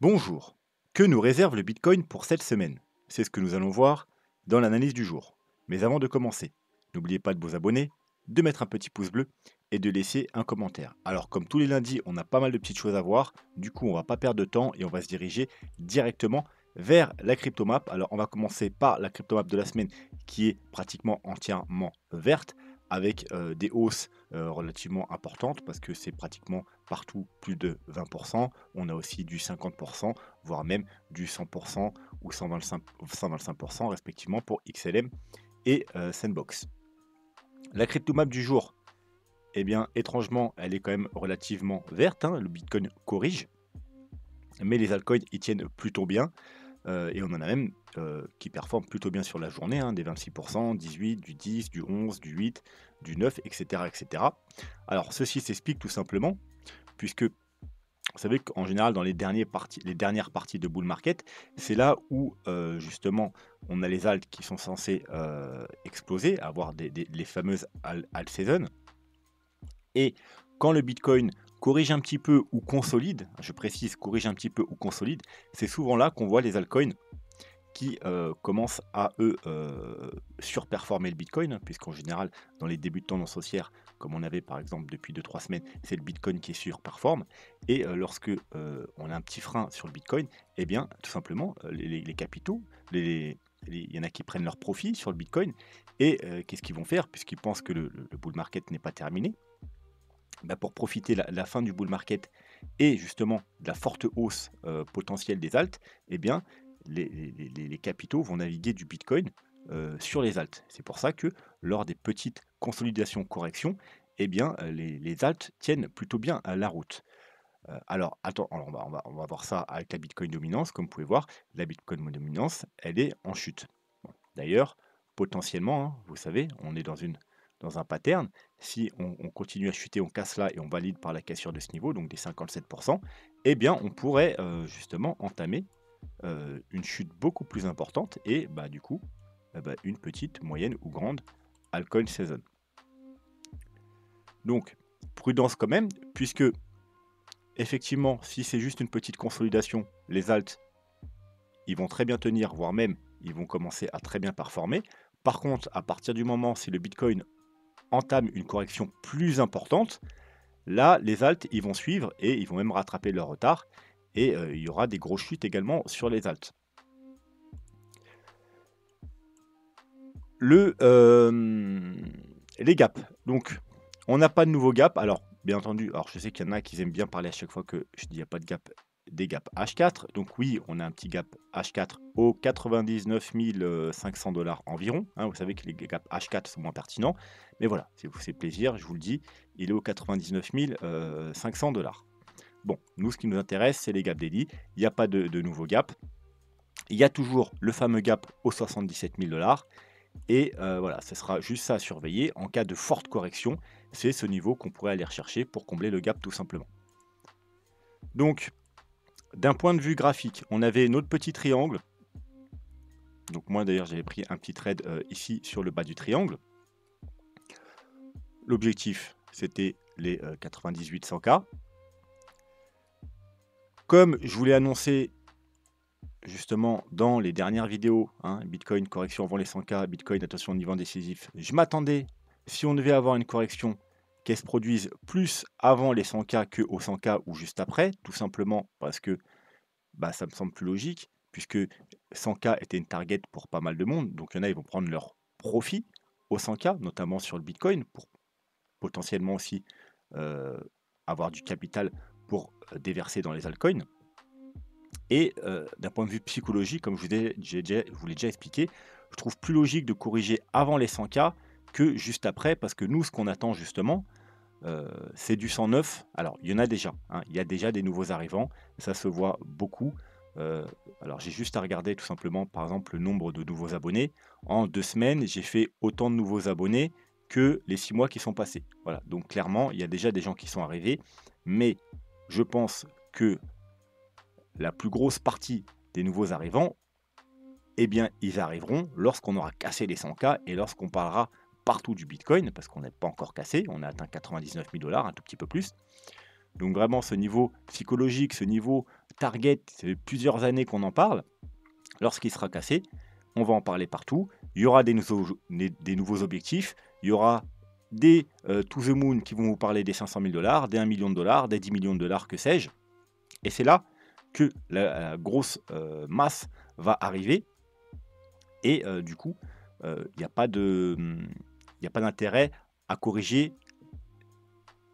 Bonjour. Que nous réserve le Bitcoin pour cette semaine? C'est ce que nous allons voir dans l'analyse du jour. Mais avant de commencer, n'oubliez pas de vous abonner, de mettre un petit pouce bleu et de laisser un commentaire. Alors comme tous les lundis, on a pas mal de petites choses à voir, du coup on va pas perdre de temps et on va se diriger directement vers la cryptomap. Alors on va commencer par la cryptomap de la semaine qui est pratiquement entièrement verte avec des hausses relativement importantes parce que c'est pratiquement partout plus de 20%. On a aussi du 50%, voire même du 100% ou 125% respectivement pour XLM et Sandbox. La cryptomap du jour, eh bien étrangement, elle est quand même relativement verte, hein. Le Bitcoin corrige, mais les altcoins y tiennent plutôt bien. Et on en a même qui performent plutôt bien sur la journée, hein, des 26%, 18, du 10, du 11, du 8, du 9, etc. etc. Alors ceci s'explique tout simplement, puisque vous savez qu'en général dans les dernières parties de bull market, c'est là où justement on a les alts qui sont censés exploser, avoir les fameuses alt season. Et quand le Bitcoin corrige un petit peu ou consolide, je précise corrige un petit peu ou consolide, c'est souvent là qu'on voit les altcoins qui commencent à eux surperformer le Bitcoin, puisqu'en général, dans les débuts de tendance haussière, comme on avait par exemple depuis 2 3 semaines, c'est le Bitcoin qui surperforme. Et lorsque on a un petit frein sur le Bitcoin, eh bien, tout simplement, les capitaux, il y en a qui prennent leur profit sur le Bitcoin. Et qu'est-ce qu'ils vont faire, puisqu'ils pensent que le bull market n'est pas terminé? Bah, pour profiter la fin du bull market et justement de la forte hausse potentielle des alts, eh bien, les capitaux vont naviguer du Bitcoin sur les alts. C'est pour ça que lors des petites consolidations, corrections, eh bien, les alts tiennent plutôt bien à la route. Alors, attends, alors on va voir ça avec la Bitcoin dominance. Comme vous pouvez voir, la Bitcoin dominance, elle est en chute. Bon, d'ailleurs, potentiellement, hein, vous savez, on est dans un pattern. Si on continue à chuter, on casse là et on valide par la cassure de ce niveau, donc des 57%, eh bien, on pourrait justement entamer une chute beaucoup plus importante et bah, du coup, une petite, moyenne ou grande altcoin season. Donc, prudence quand même, puisque effectivement, si c'est juste une petite consolidation, les alts, ils vont très bien tenir, voire même, ils vont commencer à très bien performer. Par contre, à partir du moment si le Bitcoin entame une correction plus importante, là, les alts, ils vont suivre et ils vont même rattraper leur retard. Et il y aura des grosses chutes également sur les alts. Les gaps. Donc, on n'a pas de nouveau gap. Alors, bien entendu, alors je sais qu'il y en a qui aiment bien parler à chaque fois que je dis il n'y a pas de gap, des gaps H4. Donc oui, on a un petit gap H4 aux 99 500 $ environ, hein. Vous savez que les gaps H4 sont moins pertinents. Mais voilà, si vous fait plaisir, je vous le dis, il est aux 99 500 $. Bon, nous, ce qui nous intéresse, c'est les gaps daily. Il n'y a pas de nouveau gap. Il y a toujours le fameux gap aux 77 000 $. Et voilà, ce sera juste ça à surveiller. En cas de forte correction, c'est ce niveau qu'on pourrait aller rechercher pour combler le gap tout simplement. Donc, d'un point de vue graphique, on avait notre petit triangle. Donc moi d'ailleurs, j'avais pris un petit trade ici sur le bas du triangle. L'objectif, c'était les 98 100K. Comme je vous l'ai annoncé justement dans les dernières vidéos, hein, Bitcoin correction avant les 100K, Bitcoin attention niveau décisif, je m'attendais, si on devait avoir une correction, qu'elle se produise plus avant les 100K que aux 100K ou juste après, tout simplement parce que bah, ça me semble plus logique, puisque 100K était une target pour pas mal de monde, donc il y en a, ils vont prendre leur profit aux 100K, notamment sur le Bitcoin, pour potentiellement aussi avoir du capital pour déverser dans les altcoins. Et d'un point de vue psychologique, comme je vous l'ai déjà expliqué, je trouve plus logique de corriger avant les 100K que juste après, parce que nous, ce qu'on attend justement, c'est du 109. Alors, il y en a déjà, hein, il y a déjà des nouveaux arrivants, ça se voit beaucoup. Alors, j'ai juste à regarder tout simplement, par exemple, le nombre de nouveaux abonnés. En 2 semaines, j'ai fait autant de nouveaux abonnés que les 6 mois qui sont passés. Voilà, donc clairement, il y a déjà des gens qui sont arrivés, mais je pense que la plus grosse partie des nouveaux arrivants, eh bien, ils arriveront lorsqu'on aura cassé les 100K et lorsqu'on parlera partout du Bitcoin, parce qu'on n'est pas encore cassé, on a atteint 99 000 $, un tout petit peu plus. Donc vraiment, ce niveau psychologique, ce niveau target, ça fait plusieurs années qu'on en parle. Lorsqu'il sera cassé, on va en parler partout. Il y aura des nouveaux objectifs. Il y aura des To The Moon qui vont vous parler des 500 000 $, des 1 million de dollars, des 10 millions de dollars, que sais-je. Et c'est là que la grosse masse va arriver. Et du coup, il n'y a pas d'intérêt à corriger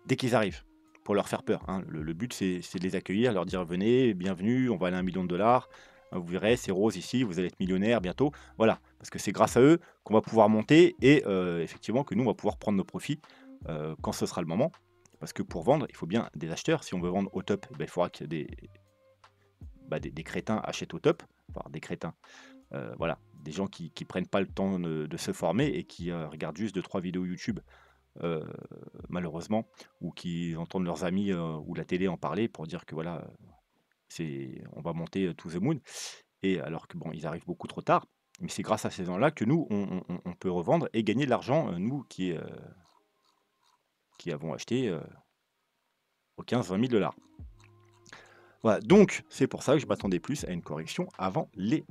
dès qu'ils arrivent, pour leur faire peur, hein. Le but, c'est de les accueillir, leur dire: «Venez, bienvenue, on va aller à 1 million de dollars, vous verrez, c'est rose ici, vous allez être millionnaire bientôt». Voilà, parce que c'est grâce à eux qu'on va pouvoir monter et effectivement que nous, on va pouvoir prendre nos profits, quand ce sera le moment. Parce que pour vendre, il faut bien des acheteurs. Si on veut vendre au top, il faudra que des crétins achètent au top. Enfin, des crétins, voilà, des gens qui prennent pas le temps de se former et qui, regardent juste 2-3 vidéos YouTube, heu, malheureusement, ou qui entendent leurs amis, ou la télé en parler pour dire que voilà, on va monter, to the moon, et alors que bon, ils arrivent beaucoup trop tard. Mais c'est grâce à ces gens-là que nous, on peut revendre et gagner de l'argent, nous qui avons acheté, aux 15-20 000 $. Voilà, donc c'est pour ça que je m'attendais plus à une correction avant les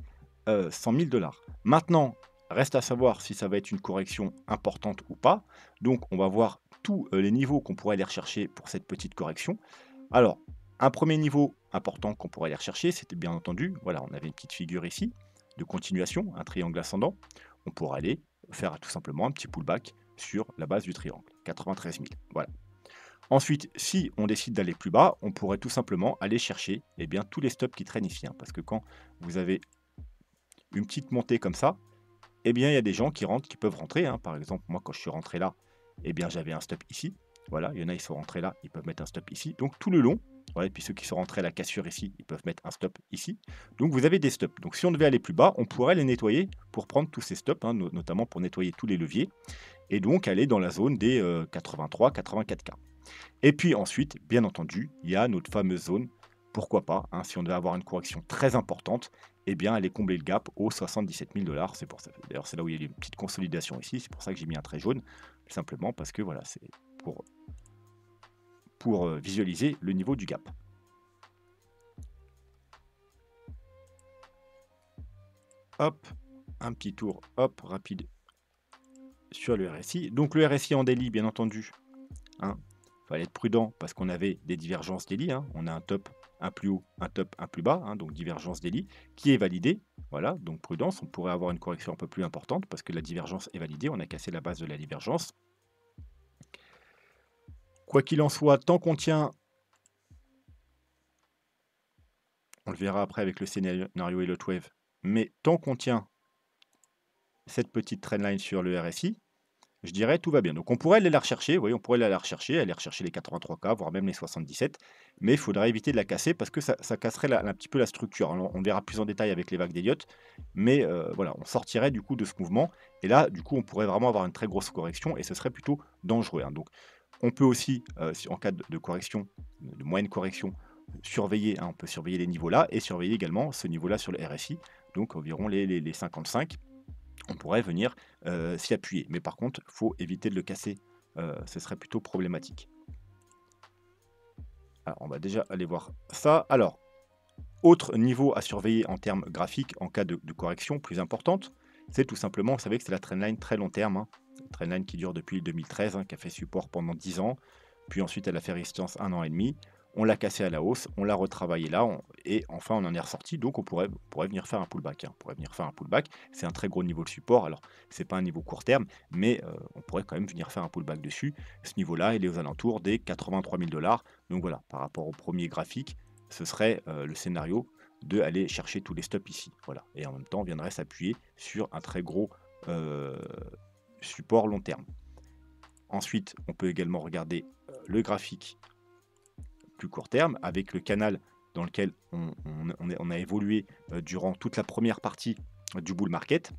100 000 $. Maintenant, reste à savoir si ça va être une correction importante ou pas. Donc, on va voir tous les niveaux qu'on pourrait aller rechercher pour cette petite correction. Alors, un premier niveau important qu'on pourrait aller rechercher, c'était bien entendu, voilà, on avait une petite figure ici de continuation, un triangle ascendant. On pourrait aller faire tout simplement un petit pullback sur la base du triangle, 93 000. Voilà. Ensuite, si on décide d'aller plus bas, on pourrait tout simplement aller chercher tous les stops qui traînent ici, hein, parce que quand vous avez une petite montée comme ça, il y a des gens qui rentrent, qui peuvent rentrer, hein. Par exemple, moi, quand je suis rentré là, j'avais un stop ici. Voilà, il y en a, ils sont rentrés là, ils peuvent mettre un stop ici. Donc, tout le long, voilà, et puis ceux qui sont rentrés à la cassure ici, ils peuvent mettre un stop ici. Donc, vous avez des stops. Donc, si on devait aller plus bas, on pourrait les nettoyer pour prendre tous ces stops, hein, notamment pour nettoyer tous les leviers, et donc aller dans la zone des 83-84K. Et puis ensuite, bien entendu, il y a notre fameuse zone, pourquoi pas, hein, si on devait avoir une correction très importante, aller combler le gap aux 77 000 $. C'est pour ça. D'ailleurs, c'est là où il y a une petite consolidation ici. C'est pour ça que j'ai mis un trait jaune, tout simplement parce que voilà, c'est pour visualiser le niveau du gap. Hop, un petit tour, hop, rapide sur le RSI. Donc le RSI en daily, bien entendu, hein, fallait être prudent parce qu'on avait des divergences daily, hein. On a un top, un plus haut, un top, un plus bas, hein, donc divergence daily qui est validée. Voilà, donc prudence, on pourrait avoir une correction un peu plus importante parce que la divergence est validée, on a cassé la base de la divergence. Quoi qu'il en soit, tant qu'on tient, on le verra après avec le scénario Elliott Wave, mais tant qu'on tient cette petite trendline sur le RSI, je dirais tout va bien. Donc on pourrait aller la rechercher, oui, on pourrait aller rechercher les 83K, voire même les 77, mais il faudra éviter de la casser parce que ça casserait un petit peu la structure. Alors, on verra plus en détail avec les vagues d'Elliott, mais voilà, on sortirait du coup de ce mouvement, et là, du coup, on pourrait vraiment avoir une très grosse correction, et ce serait plutôt dangereux, hein. Donc on peut aussi, en cas de correction, de moyenne correction, surveiller, hein, on peut surveiller les niveaux là, et surveiller également ce niveau-là sur le RSI, donc environ les 55. On pourrait venir s'y appuyer. Mais par contre, il faut éviter de le casser. Ce serait plutôt problématique. Alors, on va déjà aller voir ça. Alors, autre niveau à surveiller en termes graphiques en cas de correction plus importante, c'est tout simplement, vous savez que c'est la trendline très long terme, hein. Trendline qui dure depuis 2013, hein, qui a fait support pendant 10 ans. Puis ensuite, elle a fait résistance 1 an et demi. On l'a cassé à la hausse, on l'a retravaillé là, et enfin on en est ressorti. Donc on pourrait venir faire un pullback, hein. On pourrait venir faire un pullback. C'est un très gros niveau de support. Alors, c'est pas un niveau court terme, mais on pourrait quand même venir faire un pullback dessus. Ce niveau-là, il est aux alentours des 83 000 $. Donc voilà, par rapport au premier graphique, ce serait le scénario de aller chercher tous les stops ici. Voilà. Et en même temps, on viendrait s'appuyer sur un très gros support long terme. Ensuite, on peut également regarder le graphique plus court terme avec le canal dans lequel on a évolué durant toute la première partie du bull market.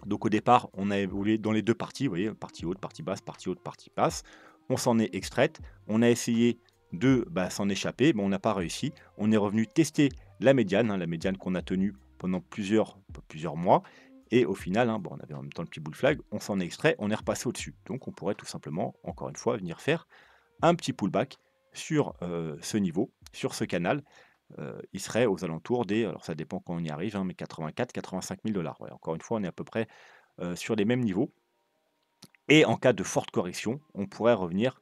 Donc au départ, on a évolué dans les deux parties, vous voyez, partie haute, partie basse, partie haute, partie basse. On s'en est extraite, on a essayé de s'en échapper, mais on n'a pas réussi. On est revenu tester la médiane, hein, la médiane qu'on a tenue pendant plusieurs mois. Et au final, hein, bon, on avait en même temps le petit bull flag, on s'en est extrait, on est repassé au-dessus. Donc on pourrait tout simplement, encore une fois, venir faire un petit pullback sur ce niveau, sur ce canal, il serait aux alentours des, alors ça dépend quand on y arrive, hein, mais 84 000 $. Ouais, encore une fois, on est à peu près sur les mêmes niveaux. Et en cas de forte correction, on pourrait revenir.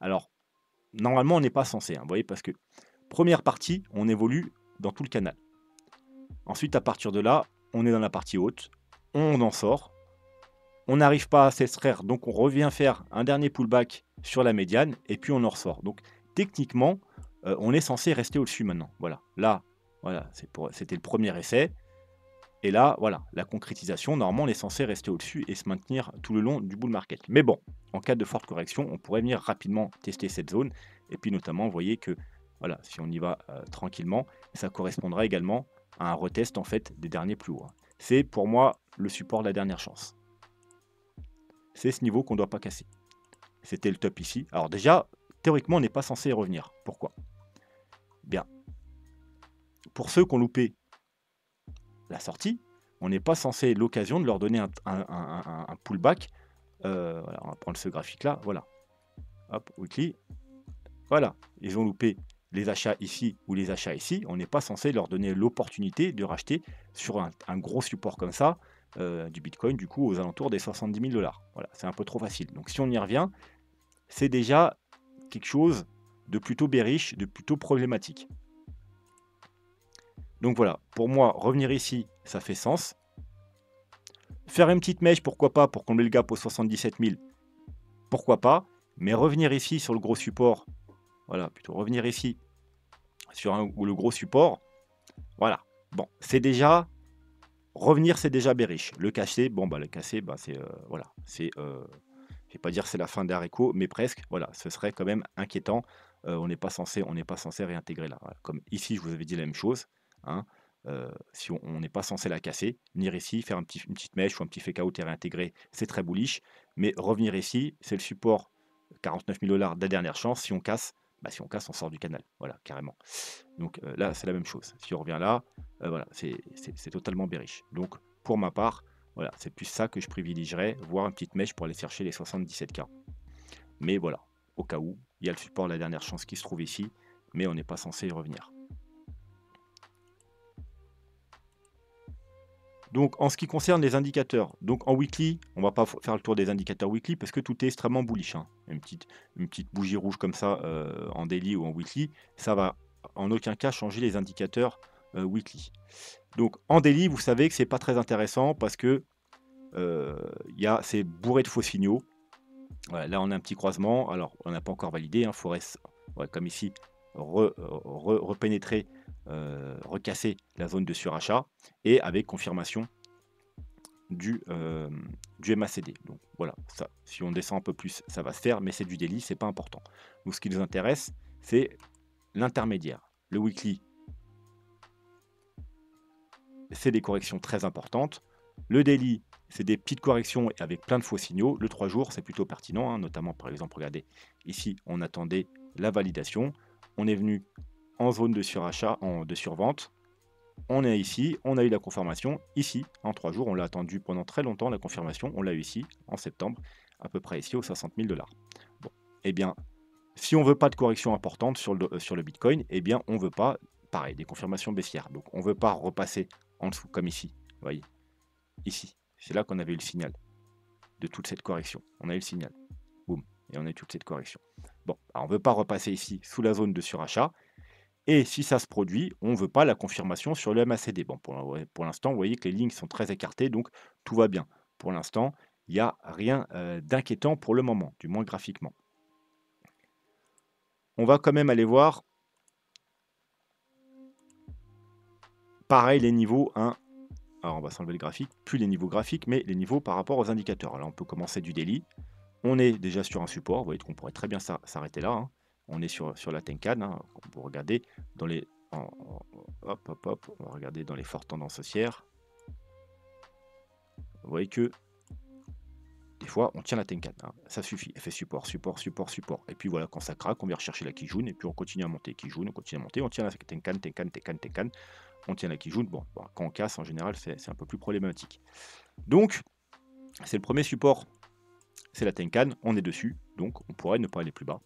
Alors, normalement, on n'est pas censé, hein, vous voyez, parce que première partie, on évolue dans tout le canal. Ensuite, à partir de là, on est dans la partie haute, on en sort, on n'arrive pas à s'extraire, donc on revient faire un dernier pullback sur la médiane et puis on en ressort. Donc techniquement, on est censé rester au-dessus maintenant. Voilà, là, voilà, c'était le premier essai. Et là, voilà, la concrétisation, normalement, on est censé rester au-dessus et se maintenir tout le long du bull market. Mais bon, en cas de forte correction, on pourrait venir rapidement tester cette zone. Et puis notamment, vous voyez que, voilà, si on y va tranquillement, ça correspondra également à un retest en fait des derniers plus hauts, hein. C'est pour moi le support de la dernière chance. C'est ce niveau qu'on ne doit pas casser. C'était le top ici. Alors déjà, théoriquement, on n'est pas censé y revenir. Pourquoi? Bien, pour ceux qui ont loupé la sortie, on n'est pas censé l'occasion de leur donner un pullback. Voilà, on va prendre ce graphique-là. Voilà. Hop, weekly. Voilà. Ils ont loupé les achats ici ou les achats ici. On n'est pas censé leur donner l'opportunité de racheter sur un gros support comme ça du Bitcoin, du coup, aux alentours des 70 000 $. Voilà, c'est un peu trop facile. Donc si on y revient, c'est déjà quelque chose de plutôt bearish, de plutôt problématique. Donc voilà, pour moi, revenir ici, ça fait sens. Faire une petite mèche, pourquoi pas, pour combler le gap aux 77 000, pourquoi pas. Mais revenir ici sur le gros support, voilà, plutôt revenir ici sur le gros support, voilà. Bon, c'est déjà, revenir, c'est déjà bearish. Le casser, bon, bah, le casser, bah, c'est, voilà, c'est, je vais pas dire c'est la fin d'Areco, mais presque, voilà, ce serait quand même inquiétant. On n'est pas censé réintégrer là. Voilà. Comme ici, je vous avais dit la même chose, hein. Si on n'est pas censé la casser, venir ici, faire une petite mèche ou un petit fake out et réintégrer, c'est très bullish. Mais revenir ici, c'est le support 49 000 $ de la dernière chance. Si on casse, bah, si on casse, on sort du canal. Voilà, carrément. Donc là, c'est la même chose. Si on revient là, voilà, c'est totalement bearish. Donc pour ma part, voilà, c'est plus ça que je privilégierais, voir une petite mèche pour aller chercher les 77K. Mais voilà, au cas où, il y a le support de la dernière chance qui se trouve ici, mais on n'est pas censé y revenir. Donc en ce qui concerne les indicateurs, donc en weekly, on va pas faire le tour des indicateurs weekly parce que tout est extrêmement bullish, hein. Une petite bougie rouge comme ça en daily ou en weekly, ça va en aucun cas changer les indicateurs weekly. Donc en daily, vous savez que c'est pas très intéressant parce que c'est bourré de faux signaux. Ouais, là, on a un petit croisement. Alors, on n'a pas encore validé. Il faudrait, ouais, comme ici, repénétrer, recasser la zone de surachat et avec confirmation du MACD. Donc voilà, ça, si on descend un peu plus, ça va se faire, mais c'est du daily, c'est pas important. Donc ce qui nous intéresse, c'est l'intermédiaire. Le weekly, c'est des corrections très importantes. Le daily, c'est des petites corrections avec plein de faux signaux. Le 3 jours, c'est plutôt pertinent, hein, notamment par exemple, regardez, ici, on attendait la validation. On est venu en zone de surachat, de survente. On est ici, on a eu la confirmation. Ici, en 3 jours, on l'a attendu pendant très longtemps, la confirmation. On l'a eu ici, en septembre, à peu près ici, aux 60 000 $. Bon, eh bien, si on veut pas de correction importante sur le Bitcoin, eh bien, on veut pas, pareil, des confirmations baissières. Donc, on veut pas repasser en dessous, comme ici, vous voyez, ici. C'est là qu'on avait eu le signal de toute cette correction. On a eu le signal. Boum. Et on a eu toute cette correction. Bon, alors on ne veut pas repasser ici sous la zone de surachat. Et si ça se produit, on ne veut pas la confirmation sur le MACD. Bon, pour l'instant, vous voyez que les lignes sont très écartées, donc tout va bien. Pour l'instant, il n'y a rien d'inquiétant pour le moment, du moins graphiquement. On va quand même aller voir, pareil, les niveaux, hein. Alors, on va s'enlever le graphique, plus les niveaux graphiques, mais les niveaux par rapport aux indicateurs. Alors, là, on peut commencer du daily. On est déjà sur un support, vous voyez qu'on pourrait très bien s'arrêter là, hein. On est sur la Tenkan, hein. Vous regardez dans les... hop, on va regarder dans les fortes tendances haussières. Vous voyez que des fois, on tient la Tenkan, hein. Ça suffit, elle fait support. Et puis voilà, quand ça craque, on vient rechercher la Kijun, et puis on continue à monter. Kijun, on continue à monter, on tient la Tenkan, on tient la Kijun. Bon, quand on casse, en général, c'est un peu plus problématique. Donc, c'est le premier support, c'est la Tenkan, on est dessus, donc on pourrait ne pas aller plus bas.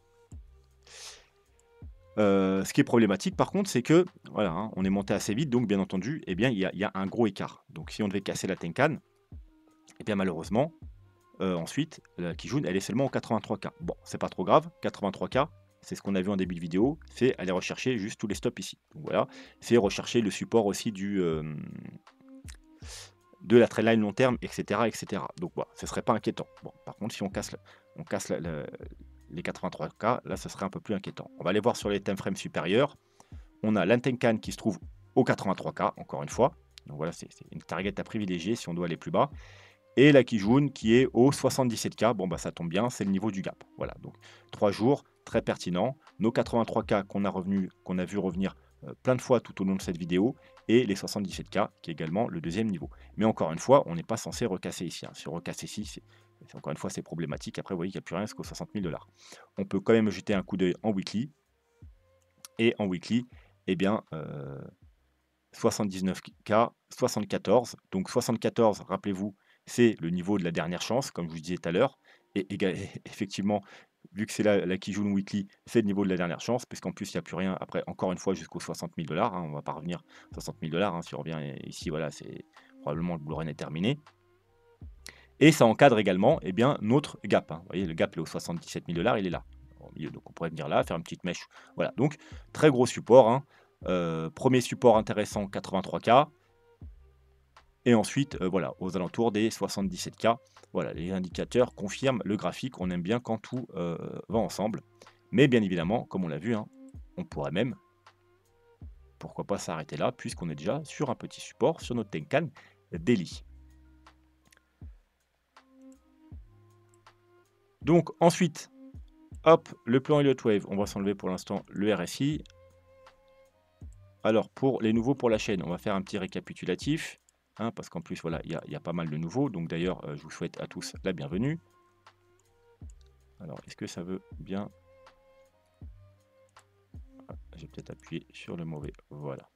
Ce qui est problématique par contre, c'est que, voilà, hein, on est monté assez vite, donc bien entendu, eh bien, il y a un gros écart. Donc si on devait casser la Tenkan, eh bien malheureusement, ensuite, la Kijun, elle est seulement en 83K. Bon, c'est pas trop grave, 83K, c'est ce qu'on a vu en début de vidéo, c'est aller rechercher juste tous les stops ici. Donc voilà, c'est rechercher le support aussi de la trendline long terme, etc., etc. Donc voilà, ce serait pas inquiétant. Bon, par contre, si on casse les 83K, là, ce serait un peu plus inquiétant. On va aller voir sur les time frames supérieurs. On a l'Antenkan qui se trouve au 83K, encore une fois. Donc voilà, c'est une target à privilégier si on doit aller plus bas. Et la Kijun qui est au 77K. Bon, bah ça tombe bien, c'est le niveau du gap. Voilà, donc 3 jours, très pertinent. Nos 83K qu'on a vu revenir plein de fois tout au long de cette vidéo. Et les 77K qui est également le deuxième niveau. Mais encore une fois, on n'est pas censé recasser ici, hein. Si on recasse ici, encore une fois, c'est problématique. Après, vous voyez qu'il n'y a plus rien jusqu'aux 60 000 $. On peut quand même jeter un coup d'œil en weekly. Et en weekly, eh bien, 79K, 74. Donc 74, rappelez-vous, c'est le niveau de la dernière chance, comme je vous disais tout à l'heure. Et effectivement, vu que c'est la Kijun Weekly, c'est le niveau de la dernière chance, puisqu'en plus, il n'y a plus rien après, encore une fois, jusqu'aux 60 000 $. Hein, on ne va pas revenir 60 000 $. Hein, si on revient ici, voilà, c'est probablement le bull run est terminé. Et ça encadre également eh bien, notre gap. Hein. Vous voyez, le gap est aux 77 000 $, il est là. Au milieu, donc on pourrait venir là, faire une petite mèche. Voilà, donc très gros support. Hein. Premier support intéressant, 83K. Et ensuite, voilà, aux alentours des 77K. Voilà, les indicateurs confirment le graphique. On aime bien quand tout va ensemble. Mais bien évidemment, comme on l'a vu, hein, on pourrait même, pourquoi pas s'arrêter là, puisqu'on est déjà sur un petit support sur notre Tenkan Daily. Donc ensuite, hop, le plan Elliott Wave, on va s'enlever pour l'instant le RSI. Alors pour les nouveaux pour la chaîne, on va faire un petit récapitulatif, hein, parce qu'en plus voilà, il y a pas mal de nouveaux. Donc d'ailleurs, je vous souhaite à tous la bienvenue. Alors est-ce que ça veut bien... Ah, j'ai peut-être appuyé sur le mauvais, voilà.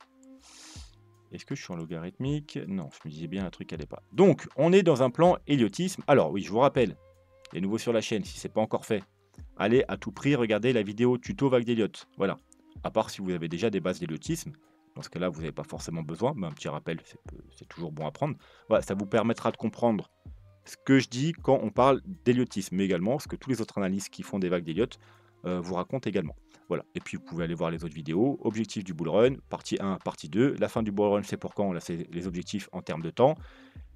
Est-ce que je suis en logarithmique? Non, je me disais bien un truc n'allait pas. Donc on est dans un plan héliotisme. Alors oui, je vous rappelle, les nouveaux sur la chaîne, si ce n'est pas encore fait, allez à tout prix regarder la vidéo tuto vague d'Elliott. Voilà. À part si vous avez déjà des bases d'héliotisme. Dans ce cas-là, vous n'avez pas forcément besoin. Mais un petit rappel, c'est toujours bon à prendre. Voilà, ça vous permettra de comprendre ce que je dis quand on parle d'héliotisme, mais également ce que tous les autres analystes qui font des vagues d'Elliott vous racontent également. Voilà. Et puis vous pouvez aller voir les autres vidéos. Objectif du bull run, partie 1, partie 2. La fin du bull run, c'est pour quand? Là, c'est les objectifs en termes de temps.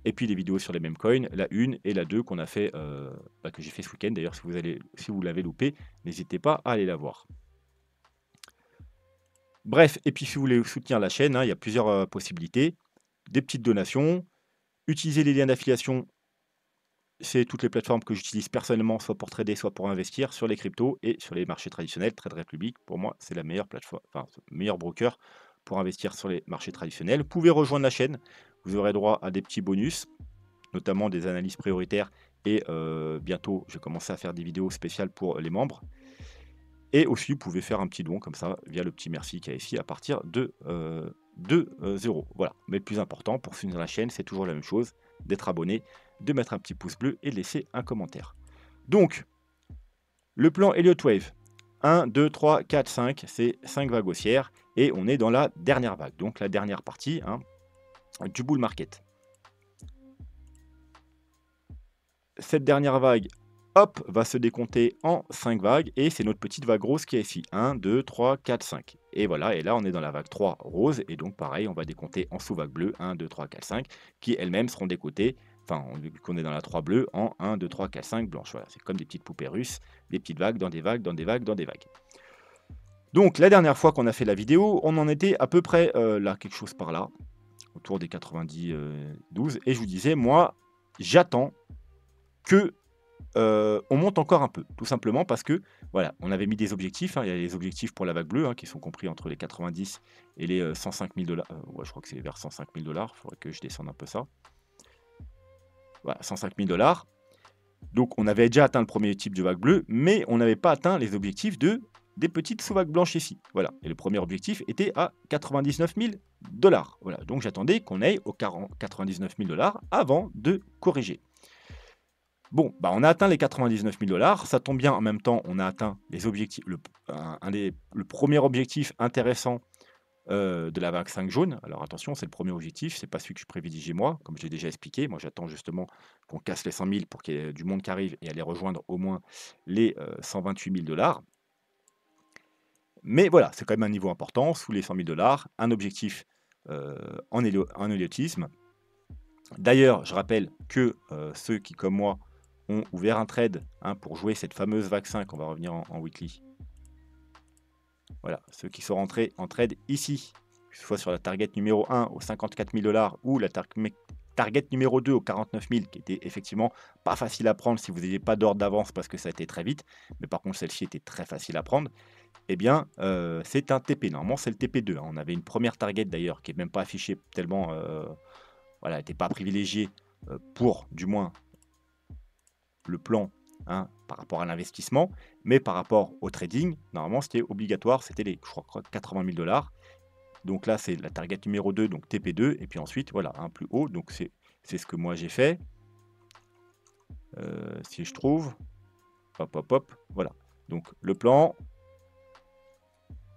Et puis les vidéos sur les mêmes coins, la 1 et la 2 qu'on a fait, que j'ai fait ce week-end. D'ailleurs, si vous l'avez loupé, n'hésitez pas à aller la voir. Bref, et puis si vous voulez soutenir la chaîne, hein, il y a plusieurs possibilités. Des petites donations, utiliser les liens d'affiliation, c'est toutes les plateformes que j'utilise personnellement, soit pour trader, soit pour investir sur les cryptos et sur les marchés traditionnels. Trade Republic, pour moi, c'est la meilleure plateforme, enfin, le meilleur broker pour investir sur les marchés traditionnels. Vous pouvez rejoindre la chaîne, vous aurez droit à des petits bonus, notamment des analyses prioritaires et bientôt, je vais commencer à faire des vidéos spéciales pour les membres. Et aussi, vous pouvez faire un petit don comme ça via le petit merci qu'il y a ici à partir de 2 €. Voilà. Mais le plus important pour soutenir la chaîne, c'est toujours la même chose, d'être abonné, de mettre un petit pouce bleu et de laisser un commentaire. Donc, le plan Elliott Wave, 1, 2, 3, 4, 5, c'est 5 vagues haussières et on est dans la dernière vague, donc la dernière partie hein, du bull market. Cette dernière vague, hop, va se décompter en 5 vagues et c'est notre petite vague rose qui est ici. 1, 2, 3, 4, 5. Et voilà, et là on est dans la vague 3 rose et donc pareil, on va décompter en sous-vague bleue 1, 2, 3, 4, 5 qui elles-mêmes seront décomptées, enfin vu qu'on est dans la 3 bleue, en 1, 2, 3, 4, 5 blanches. Voilà, c'est comme des petites poupées russes, des petites vagues dans des vagues, dans des vagues, dans des vagues. Donc la dernière fois qu'on a fait la vidéo, on en était à peu près là, quelque chose par là, autour des 90, 12, et je vous disais, moi, j'attends que on monte encore un peu, tout simplement parce que, voilà, on avait mis des objectifs, hein, il y a les objectifs pour la vague bleue, hein, qui sont compris entre les 90 et les 105 000 $. Ouais, je crois que c'est vers 105 000 $, il faudrait que je descende un peu ça. Voilà, 105 000 $. Donc on avait déjà atteint le premier type de vague bleue, mais on n'avait pas atteint les objectifs des petites sous-vagues blanches ici. Voilà, et le premier objectif était à 99 000 $. Voilà, donc j'attendais qu'on aille aux 99 000 $ avant de corriger. Bon, bah, on a atteint les 99 000 $. Ça tombe bien, en même temps, on a atteint les objectifs, le premier objectif intéressant de la vague 5 jaune. Alors attention, c'est le premier objectif, c'est pas celui que je privilégie moi, comme je l'ai déjà expliqué. Moi, j'attends justement qu'on casse les 100 000 pour qu'il y ait du monde qui arrive et aller rejoindre au moins les 128 000 $. Mais voilà, c'est quand même un niveau important, sous les 100 000 $, un objectif en héliotisme. D'ailleurs, je rappelle que ceux qui, comme moi, ont ouvert un trade pour jouer cette fameuse vague 5, on va revenir en weekly. Voilà, ceux qui sont rentrés en trade ici, que ce soit sur la target numéro 1 aux 54 000 $ ou la target numéro 2 aux 49 000, qui était effectivement pas facile à prendre si vous n'aviez pas d'ordre d'avance parce que ça a été très vite, mais par contre celle-ci était très facile à prendre, eh bien c'est un TP. Normalement c'est le TP2. On avait une première target d'ailleurs qui n'est même pas affichée tellement, voilà, n'était pas privilégiée pour du moins le plan par rapport à l'investissement, mais par rapport au trading, normalement c'était obligatoire, c'était les, je crois, 80 000 $. Donc là c'est la target numéro 2, donc TP2, et puis ensuite voilà, un plus haut, donc c'est ce que moi j'ai fait. Si je trouve, hop hop hop, voilà. Donc le plan,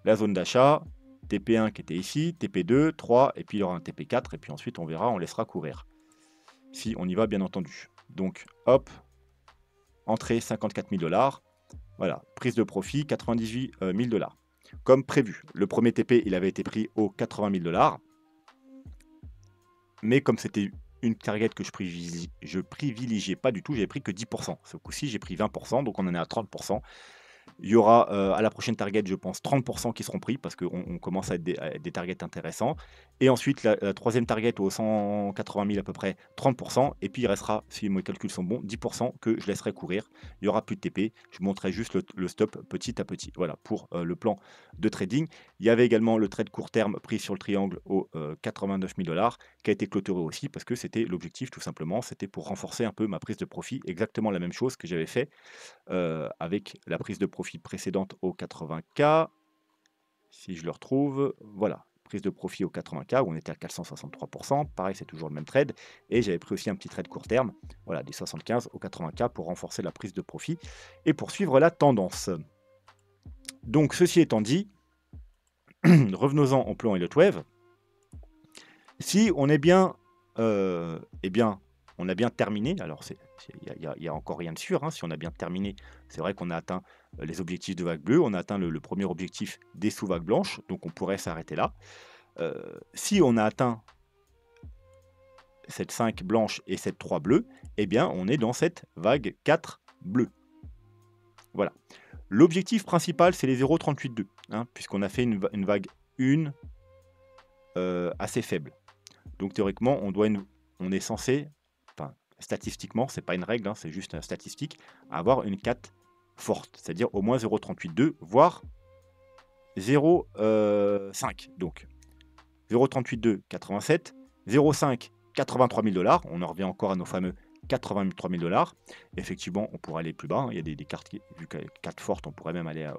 la zone d'achat, TP1 qui était ici, TP2, 3, et puis il y aura un TP4, et puis ensuite on verra, on laissera courir. Si on y va bien entendu. Donc hop, entrée 54 000 $. Voilà, prise de profit 98 000 $. Comme prévu, le premier TP, il avait été pris aux 80 000 $. Mais comme c'était une target que je privilégiais pas du tout, j'avais pris que 10%. Ce coup-ci, j'ai pris 20%, donc on en est à 30%. Il y aura à la prochaine target, je pense, 30% qui seront pris parce qu'on commence à être des targets intéressants. Et ensuite, la troisième target aux 180 000 à peu près, 30%. Et puis il restera, si mes calculs sont bons, 10% que je laisserai courir. Il n'y aura plus de TP. Je montrerai juste le stop petit à petit. Voilà pour le plan de trading. Il y avait également le trade court terme pris sur le triangle aux 89 000 $ qui a été clôturé aussi parce que c'était l'objectif tout simplement. C'était pour renforcer un peu ma prise de profit. Exactement la même chose que j'avais fait avec la prise de profit précédente au 80K. Si je le retrouve, voilà, prise de profit au 80K où on était à 463%. Pareil, c'est toujours le même trade. Et j'avais pris aussi un petit trade court terme, voilà, des 75 au 80K pour renforcer la prise de profit et pour suivre la tendance. Donc, ceci étant dit, revenons-en au plan Elliott Wave. Si on est bien, eh bien, on a bien terminé. Alors, il y a encore rien de sûr. Si on a bien terminé, c'est vrai qu'on a atteint les objectifs de vague bleue. On a atteint le premier objectif des sous-vagues blanches. Donc, on pourrait s'arrêter là. Si on a atteint cette 5 blanche et cette 3 bleue, eh bien, on est dans cette vague 4 bleue. Voilà. L'objectif principal, c'est les 0,38,2, puisqu'on a fait une vague 1 assez faible. Donc théoriquement, on est censé, enfin statistiquement, c'est pas une règle, c'est juste une statistique, avoir une 4 forte, c'est-à-dire au moins 0,382, voire 0,5. Donc 0,382, 87, 0,5, 83 000 $. On en revient encore à nos fameux 83 000 $. Effectivement, on pourrait aller plus bas. Il y a des cartes, vu qu'elles 4 fortes, on pourrait même aller à...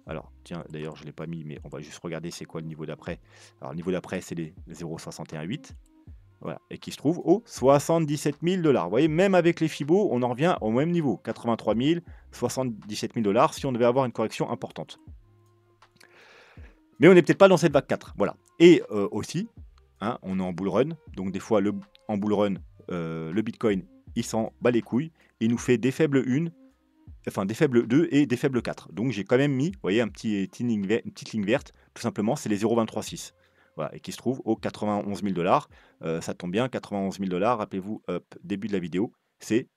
Alors, tiens, d'ailleurs, je ne l'ai pas mis, mais on va juste regarder c'est quoi le niveau d'après. Alors, le niveau d'après, c'est les 0,618. Voilà, et qui se trouve au 77 000 $. Vous voyez, même avec les Fibo, on en revient au même niveau. 83 000, 77 000 $ si on devait avoir une correction importante. Mais on n'est peut-être pas dans cette vague 4. Voilà. Et aussi, on est en bull run. Donc des fois, en bull run, le Bitcoin, il s'en bat les couilles. Il nous fait des faibles 1, enfin des faibles 2 et des faibles 4. Donc j'ai quand même mis, vous voyez, une petite ligne verte. Tout simplement, c'est les 0,236. Voilà, et qui se trouve aux 91 000 $. Ça tombe bien, 91 000 $. Rappelez-vous, début de la vidéo, c'est...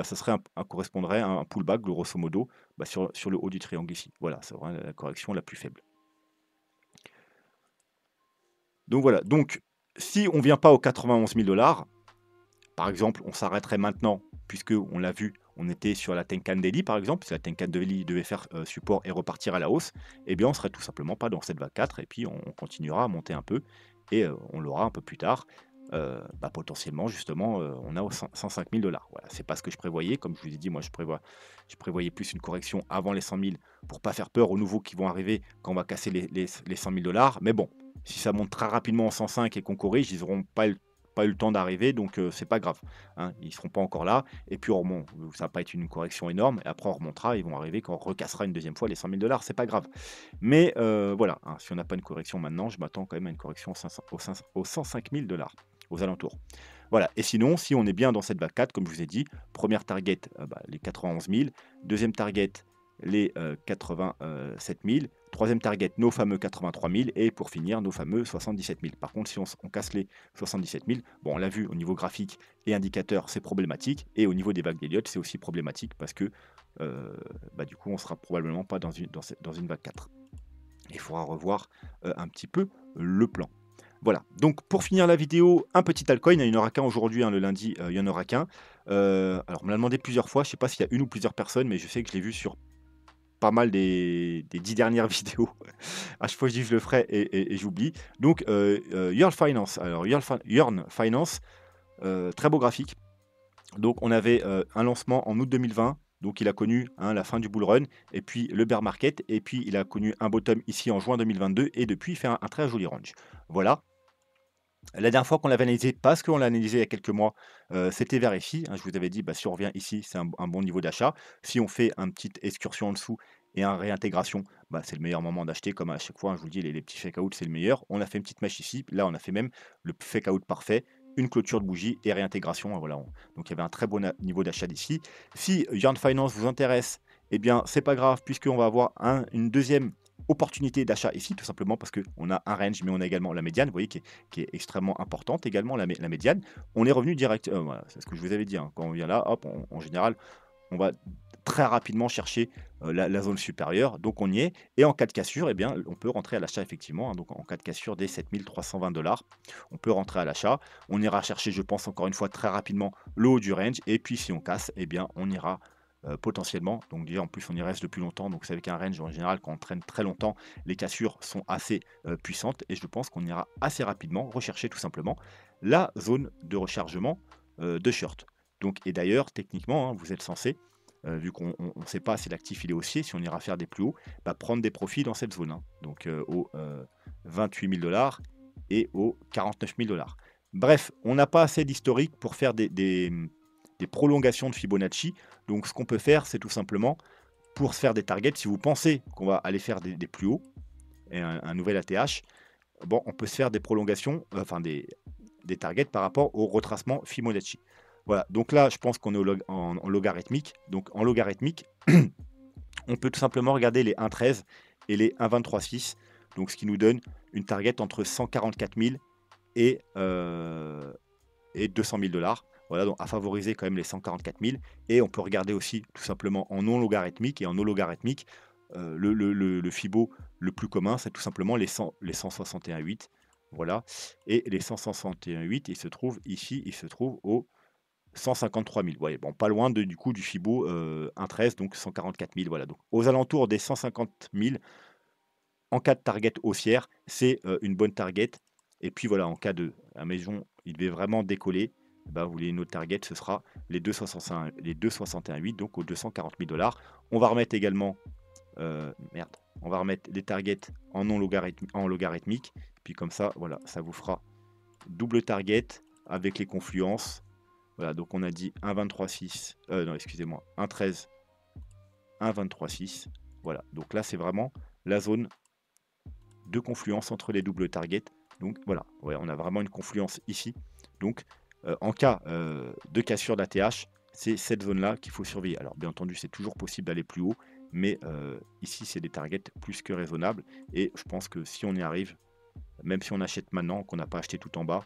ça serait correspondrait à un pullback, grosso modo, sur le haut du triangle ici. Voilà, c'est vraiment la correction la plus faible. Donc voilà, donc si on ne vient pas aux 91 000 $, par exemple, on s'arrêterait maintenant, puisque on l'a vu, on était sur la Tenkan Daily par exemple, si la Tenkan Daily devait faire support et repartir à la hausse, eh bien on serait tout simplement pas dans cette vague 4, et puis on continuera à monter un peu, et on l'aura un peu plus tard. Potentiellement, justement, on a aux 105 000 $. Voilà, c'est pas ce que je prévoyais. Comme je vous ai dit, moi, je prévoyais plus une correction avant les 100 000 pour pas faire peur aux nouveaux qui vont arriver quand on va casser les 100 000 $. Mais bon, si ça monte très rapidement en 105 et qu'on corrige, ils n'auront pas pas eu le temps d'arriver, donc c'est pas grave, hein. Ils seront pas encore là et puis on remonte. Ça va pas être une correction énorme et après on remontera, ils vont arriver quand on recassera une deuxième fois les 100 000 $, c'est pas grave. Mais voilà, hein, si on n'a pas une correction maintenant, je m'attends quand même à une correction aux 105 000 $, aux alentours. Voilà, et sinon, si on est bien dans cette vague 4, comme je vous ai dit, première target, les 91 000, deuxième target, les 87 000, troisième target, nos fameux 83 000, et pour finir, nos fameux 77 000. Par contre, si on casse les 77 000, bon, on l'a vu au niveau graphique et indicateur, c'est problématique, et au niveau des vagues d'Elliott, c'est aussi problématique parce que du coup, on sera probablement pas dans une vague 4. Il faudra revoir un petit peu le plan. Voilà, donc pour finir la vidéo, un petit altcoin, il n'y en aura qu'un aujourd'hui, hein, le lundi, il n'y en aura qu'un. Alors on me l'a demandé plusieurs fois, je ne sais pas s'il y a une ou plusieurs personnes, mais je sais que je l'ai vu sur pas mal des 10 dernières vidéos. À chaque fois je dis que je le ferai et j'oublie. Donc Yearn Finance, alors Yearn Finance, très beau graphique. Donc on avait un lancement en août 2020, donc il a connu la fin du bull run, et puis le bear market, et puis il a connu un bottom ici en juin 2022, et depuis il fait un très joli range. Voilà. La dernière fois qu'on l'avait analysé, parce qu'on l'a analysé il y a quelques mois, c'était vers ici, hein, je vous avais dit, si on revient ici, c'est un bon niveau d'achat. Si on fait une petite excursion en dessous et un réintégration, c'est le meilleur moment d'acheter, comme à chaque fois, hein, je vous le dis, les petits fake out, c'est le meilleur. On a fait une petite mèche ici, là on a fait même le fake out parfait, une clôture de bougie et réintégration, hein, voilà. Donc il y avait un très bon niveau d'achat d'ici. Si Yearn Finance vous intéresse, eh bien c'est pas grave, puisqu'on va avoir une deuxième opportunité d'achat ici, tout simplement parce qu'on a un range, mais on a également la médiane, vous voyez, qui est extrêmement importante également, la médiane. On est revenu direct, voilà, c'est ce que je vous avais dit, hein, quand on vient là, hop, en général, on va très rapidement chercher la zone supérieure, donc on y est. Et en cas de cassure, eh bien, on peut rentrer à l'achat effectivement, hein, donc en cas de cassure des 7 320 $, on peut rentrer à l'achat. On ira chercher, je pense, encore une fois, très rapidement le haut du range, et puis si on casse, eh bien, on ira potentiellement, donc déjà en plus on y reste depuis longtemps, donc c'est avec un range en général quand on traîne très longtemps, les cassures sont assez puissantes, et je pense qu'on ira assez rapidement rechercher tout simplement la zone de rechargement de short. Donc, et d'ailleurs techniquement, hein, vous êtes censé, vu qu'on ne sait pas si l'actif il est haussier, si on ira faire des plus hauts, prendre des profits dans cette zone, hein, donc aux 28 000 $ et aux 49 000 $. Bref, on n'a pas assez d'historique pour faire des prolongations de Fibonacci. Donc ce qu'on peut faire, c'est tout simplement, pour se faire des targets, si vous pensez qu'on va aller faire des plus hauts, et un nouvel ATH, bon, on peut se faire des prolongations, enfin des targets par rapport au retracement Fibonacci. Voilà, donc là, je pense qu'on est en logarithmique. Donc en logarithmique, on peut tout simplement regarder les 1,13 et les 1,23,6. Donc ce qui nous donne une target entre 144 000 et 200 000 $. Voilà, donc à favoriser quand même les 144 000. Et on peut regarder aussi tout simplement en non logarithmique. Et en non logarithmique, le Fibo le plus commun, c'est tout simplement les 161,8. Voilà. Et les 161,8, il se trouve ici, il se trouve au 153 000. Ouais, bon, pas loin du coup du Fibo 1,13, donc 144 000. Voilà, donc aux alentours des 150 000, en cas de target haussière, c'est une bonne target. Et puis voilà, en cas de la maison, il devait vraiment décoller, vous voulez une autre target, ce sera les 2,61,8, donc aux 240 000 $. On va remettre également, on va remettre les targets en non logarithmique. Puis comme ça, voilà, ça vous fera double target avec les confluences. Voilà, donc on a dit 1,23,6, non, excusez-moi, 1,13, 1,23,6. Voilà, donc là, c'est vraiment la zone de confluence entre les doubles targets. Donc voilà, ouais, on a vraiment une confluence ici. Donc en cas de cassure d'ATH, c'est cette zone-là qu'il faut surveiller. Alors bien entendu, c'est toujours possible d'aller plus haut, mais ici, c'est des targets plus que raisonnables. Et je pense que si on y arrive, même si on achète maintenant, qu'on n'a pas acheté tout en bas,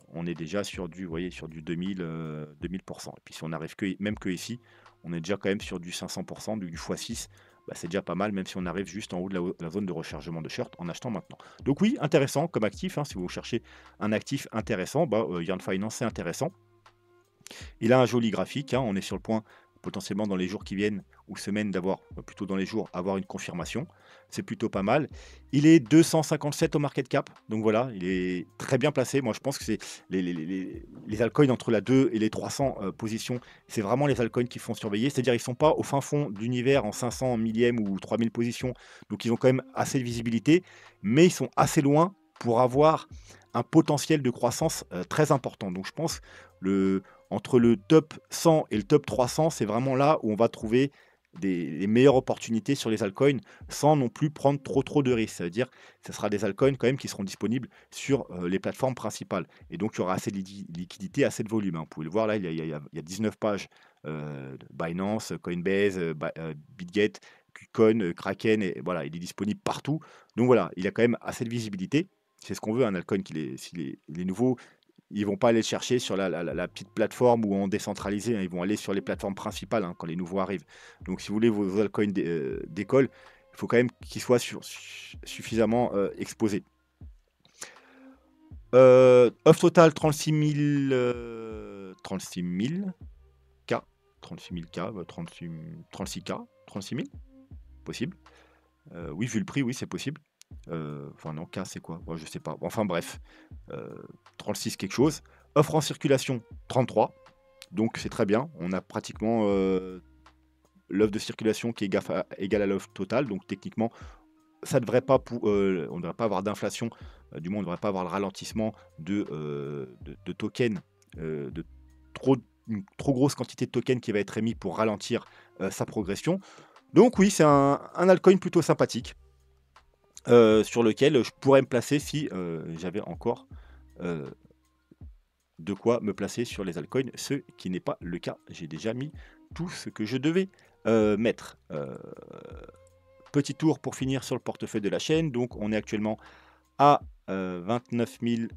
on est déjà sur du, vous voyez, sur du 2000%. Et puis si on arrive même que ici, on est déjà quand même sur du 500%, du x6. C'est déjà pas mal, même si on arrive juste en haut de la zone de rechargement de short en achetant maintenant. Donc oui, intéressant comme actif, hein, si vous cherchez un actif intéressant, Yearn Finance, c'est intéressant. Il a un joli graphique, hein, on est sur le point potentiellement dans les jours qui viennent ou semaines d'avoir, plutôt dans les jours, avoir une confirmation. C'est plutôt pas mal. Il est 257 au market cap, donc voilà, il est très bien placé. Moi, je pense que c'est les altcoins entre la 2 et les 300 positions, c'est vraiment les altcoins qui font surveiller. C'est-à-dire ils ne sont pas au fin fond d'univers en 500 millième ou 3000 positions, donc ils ont quand même assez de visibilité, mais ils sont assez loin pour avoir un potentiel de croissance très important. Donc je pense le entre le top 100 et le top 300, c'est vraiment là où on va trouver les meilleures opportunités sur les altcoins, sans non plus prendre trop de risques. Ça veut dire, ce sera des altcoins quand même qui seront disponibles sur, les plateformes principales et donc il y aura assez de liquidité, assez de volume, hein. Vous pouvez le voir là, il y a 19 pages, de Binance, Coinbase, Bitget, KuCoin, Kraken et voilà, il est disponible partout. Donc voilà, il a quand même assez de visibilité. C'est ce qu'on veut, un altcoin qui est si les nouveaux, ils vont pas aller le chercher sur la petite plateforme ou en décentralisé, hein, ils vont aller sur les plateformes principales, hein, quand les nouveaux arrivent. Donc si vous voulez vos altcoins décollent, il faut quand même qu'ils soient suffisamment, exposés. Offre totale 36 000 K, 36 000 K, 36 K, 36 000? Possible. Oui, vu le prix, oui, c'est possible. Enfin non, K, c'est quoi? Moi, je sais pas. Enfin bref, 36 quelque chose. Offre en circulation 33, donc c'est très bien. On a pratiquement, l'offre de circulation qui est égale à l'offre totale, donc techniquement, ça devrait pas on ne devrait pas avoir d'inflation, du moins on ne devrait pas avoir le ralentissement de tokens, de trop une trop grosse quantité de tokens qui va être émis pour ralentir, sa progression. Donc oui, c'est un altcoin plutôt sympathique, sur lequel je pourrais me placer si, j'avais encore, heu, de quoi me placer sur les altcoins, ce qui n'est pas le cas. J'ai déjà mis tout ce que je devais, mettre. Petit tour pour finir sur le portefeuille de la chaîne. Donc on est actuellement à, 29 000,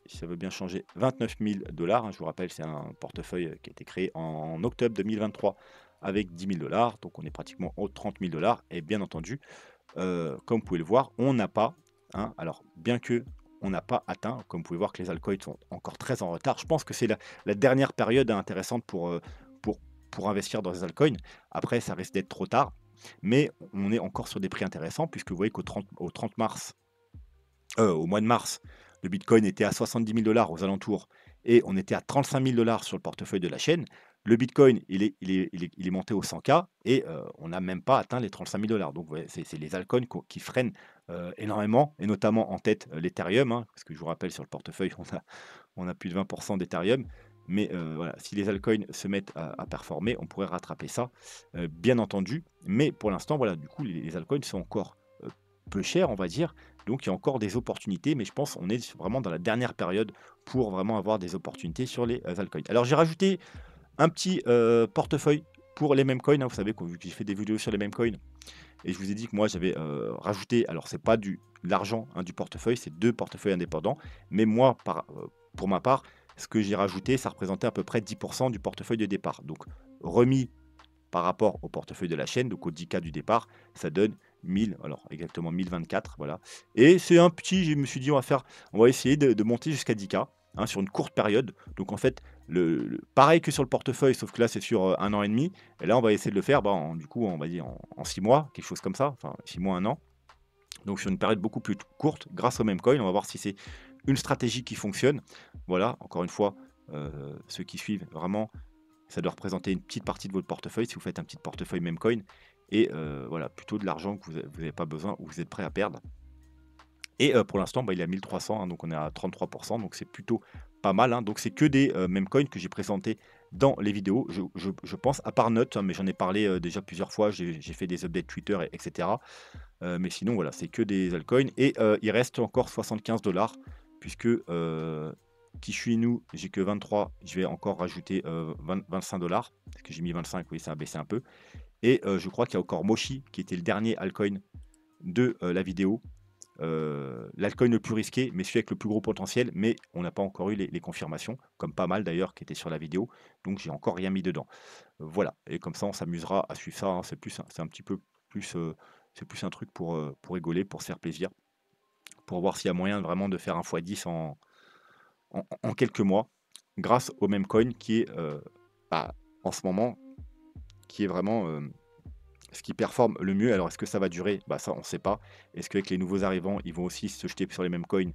si ça veut bien changer, 29 000 $, hein. Je vous rappelle, c'est un portefeuille, qui a été créé en octobre 2023 avec 10 000 $. Donc on est pratiquement aux 30 000 $ et bien entendu, comme vous pouvez le voir, on n'a pas, hein, alors bien que on n'a pas atteint, comme vous pouvez voir que les altcoins sont encore très en retard. Je pense que c'est la dernière période intéressante pour pour investir dans les altcoins. Après, ça risque d'être trop tard, mais on est encore sur des prix intéressants puisque vous voyez au 30 mars, au mois de mars, le bitcoin était à 70 000 $ aux alentours et on était à 35 000 $ sur le portefeuille de la chaîne. Le bitcoin, il est monté aux 100 K et on n'a même pas atteint les 35 000 $. Donc vous voyez, c'est les altcoins qui freinent, énormément et notamment en tête, l'Ethereum, hein, parce que je vous rappelle sur le portefeuille, on a plus de 20 d'Ethereum. Mais voilà, si les altcoins se mettent à performer, on pourrait rattraper ça, bien entendu. Mais pour l'instant, voilà, du coup, les altcoins sont encore, peu chers, on va dire. Donc il y a encore des opportunités, mais je pense qu'on est vraiment dans la dernière période pour vraiment avoir des opportunités sur les, altcoins. Alors j'ai rajouté un petit, portefeuille pour les meme coins, hein. Vous savez que vu que j'ai fait des vidéos sur les meme coins et je vous ai dit que moi j'avais, rajouté, alors c'est pas de l'argent, hein, du portefeuille, c'est 2 portefeuilles indépendants. Mais moi pour ma part, ce que j'ai rajouté, ça représentait à peu près 10 du portefeuille de départ. Donc remis par rapport au portefeuille de la chaîne, donc aux 10 K du départ, ça donne 1000, alors exactement 1024, voilà. Et c'est un petit, je me suis dit, on va essayer de monter jusqu'à 10 K, hein, sur une courte période. Donc en fait, pareil que sur le portefeuille, sauf que là c'est sur 1 an et demi. Et là, on va essayer de le faire, du coup, on va dire en 6 mois, quelque chose comme ça, enfin 6 mois, 1 an. Donc sur une période beaucoup plus courte, grâce au même coin, on va voir si c'est une stratégie qui fonctionne. Voilà, encore une fois, ceux qui suivent, vraiment, ça doit représenter une petite partie de votre portefeuille si vous faites un petit portefeuille Memecoin et voilà, plutôt de l'argent que vous avez pas besoin ou vous êtes prêt à perdre. Et pour l'instant, il est à 1300, hein, donc on est à 33, donc c'est plutôt pas mal, hein. Donc c'est que des, Memecoin que j'ai présentés dans les vidéos, je pense, à part Note, hein, mais j'en ai parlé, déjà plusieurs fois, j'ai fait des updates Twitter et etc. Mais sinon voilà, c'est que des altcoins et il reste encore 75 puisque, qui suis nous, j'ai que 23, je vais encore rajouter, 25 parce que j'ai mis 25, oui, ça a baissé un peu et je crois qu'il y a encore Moshi qui était le dernier altcoin de, la vidéo. L'altcoin le plus risqué, mais celui avec le plus gros potentiel, mais on n'a pas encore eu les confirmations, comme pas mal d'ailleurs qui étaient sur la vidéo, donc j'ai encore rien mis dedans. Voilà et comme ça on s'amusera à suivre ça, hein. C'est un petit peu plus, c'est plus un truc pour rigoler, pour se faire plaisir, pour voir s'il y a moyen vraiment de faire un x10 en quelques mois, grâce au même coin qui est, en ce moment, qui est vraiment, ce qui performe le mieux. Alors est-ce que ça va durer? Ça on ne sait pas. Est-ce qu'avec les nouveaux arrivants, ils vont aussi se jeter sur les mêmes coins?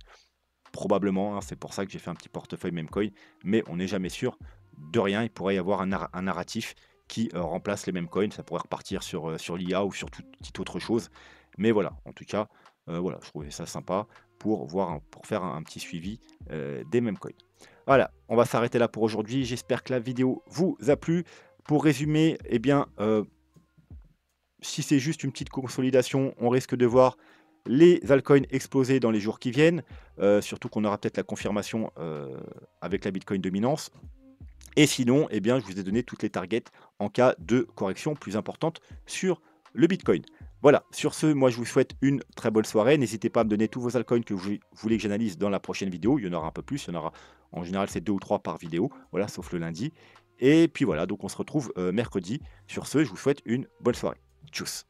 Probablement, hein, c'est pour ça que j'ai fait un petit portefeuille même coin, mais on n'est jamais sûr de rien. Il pourrait y avoir un narratif qui, remplace les mêmes coins. Ça pourrait repartir sur l'IA ou sur toute autre chose. Mais voilà, en tout cas, voilà, je trouvais ça sympa pour pour faire un petit suivi des mêmes coins. Voilà, on va s'arrêter là pour aujourd'hui. J'espère que la vidéo vous a plu. Pour résumer, eh bien, si c'est juste une petite consolidation, on risque de voir les altcoins exploser dans les jours qui viennent, surtout qu'on aura peut-être la confirmation, avec la Bitcoin dominance. Et sinon, eh bien, je vous ai donné toutes les targets en cas de correction plus importante sur le Bitcoin. Voilà, sur ce, moi je vous souhaite une très bonne soirée. N'hésitez pas à me donner tous vos altcoins que vous voulez que j'analyse dans la prochaine vidéo. Il y en aura un peu plus, il y en aura en général c'est 2 ou 3 par vidéo, voilà, sauf le lundi. Et puis voilà, donc on se retrouve mercredi. Sur ce, je vous souhaite une bonne soirée. Tchuss.